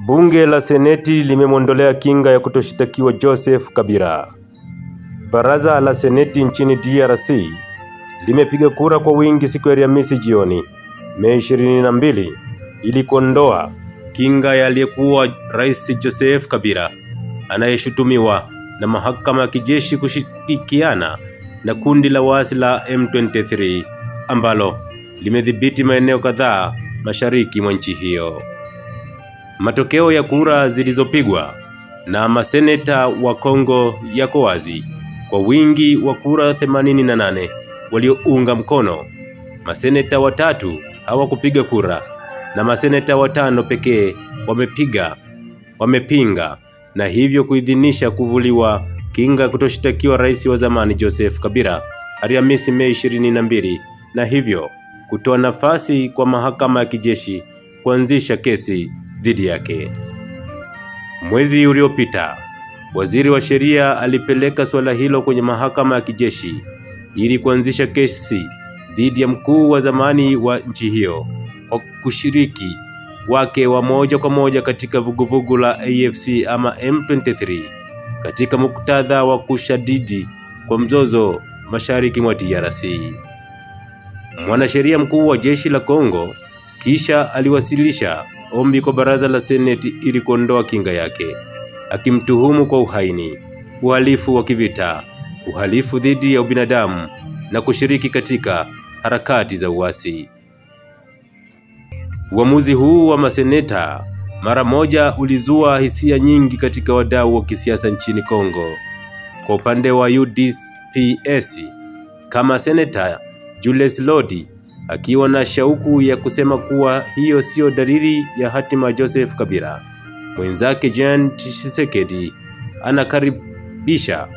Bunge la Seneti limemwondolea kinga ya kutoshtakiwa Joseph Kabila. Baraza la Seneti nchini DRC limepiga kura kwa wingi siku ya Alhamisi jioni, Mei 22, ili kuondoa kinga ya aliyekuwa Rais Joseph Kabila anayeshutumiwa na mahakama ya kijeshi kushirikiana na kundi la waasi la M23 ambalo limedhibiti maeneo kadhaa mashariki mwa nchi hiyo. Matokeo ya kura zilizopigwa na maseneta wa Kongo yako wazi. Kwa wingi wa kura 88 waliounga mkono, maseneta watatu hawakupiga kura na maseneta 5 pekee wamepinga, na hivyo kuidhinisha kuvuliwa kinga kutoshtakiwa rais wa zamani Joseph Kabila Alhamisi Mei 22, na hivyo kutoa nafasi kwa mahakama ya kijeshi kuanzisha kesi dhidi yake. Mwezi uliopita, waziri wa sheria alipeleka swala hilo kwenye mahakama ya kijeshi ili kuanzisha kesi dhidi ya mkuu wa zamani wa nchi hiyo kwa kushiriki wake wa moja kwa moja katika vuguvugu la AFC ama M23 katika muktadha wa kushadidi kwa mzozo mashariki mwa DRC. Mwanasheria mkuu wa jeshi la Kongo kisha aliwasilisha ombi kwa baraza la Seneti ili kuondoa kinga yake, akimtuhumu kwa uhaini, uhalifu wa kivita, uhalifu dhidi ya ubinadamu na kushiriki katika harakati za uasi. Uamuzi huu wa maseneta mara moja ulizua hisia nyingi katika wadau wa kisiasa nchini Kongo. Kwa upande wa UDPS, kama seneta Jules Lodi akiwa na shauku ya kusema kuwa hiyo sio dalili ya hatima Joseph Kabila, mwenzake Jean Tshisekedi anakaribisha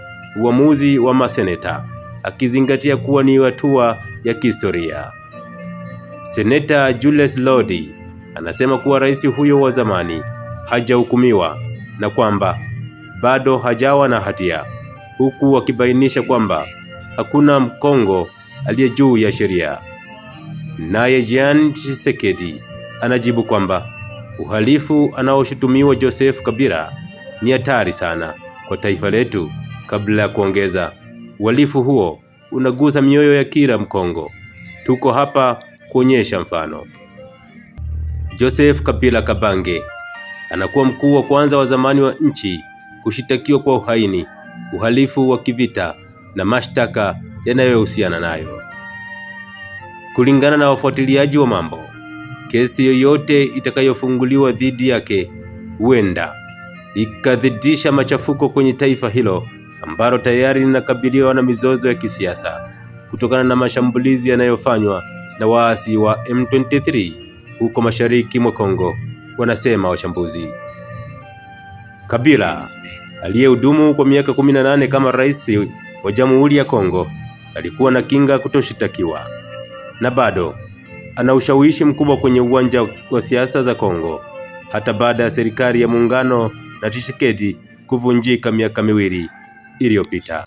uamuzi wa maseneta, akizingatia kuwa ni hatua ya kihistoria. Seneta Jules Lodi anasema kuwa rais huyo wa zamani hajahukumiwa na kwamba bado hajawa na hatia, huku akibainisha kwamba hakuna Mkongo aliye juu ya sheria. Naye Jean Tshisekedi anajibu kwamba uhalifu anaoshutumiwa Joseph Kabila ni hatari sana kwa taifa letu, kabla ya kuongeza, uhalifu huo unagusa mioyo ya kila Mkongo. Tuko hapa kuonyesha mfano. Joseph Kabila Kabange anakuwa mkuu wa kwanza wa zamani wa nchi kushitakiwa kwa uhaini, uhalifu wa kivita na mashtaka yanayohusiana nayo. Kulingana na wafuatiliaji wa mambo, kesi yoyote itakayofunguliwa dhidi yake huenda ikazidisha machafuko kwenye taifa hilo ambalo tayari linakabiliwa na mizozo ya kisiasa kutokana na mashambulizi yanayofanywa na waasi wa M23 huko mashariki mwa Kongo, wanasema wachambuzi. Kabila aliyehudumu kwa miaka 18 kama rais wa Jamhuri ya Kongo alikuwa na kinga kutoshtakiwa, na bado ana ushawishi mkubwa kwenye uwanja wa siasa za Kongo hata baada ya serikali ya muungano na Tshisekedi kuvunjika miaka 2 iliyopita.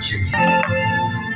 Cheers.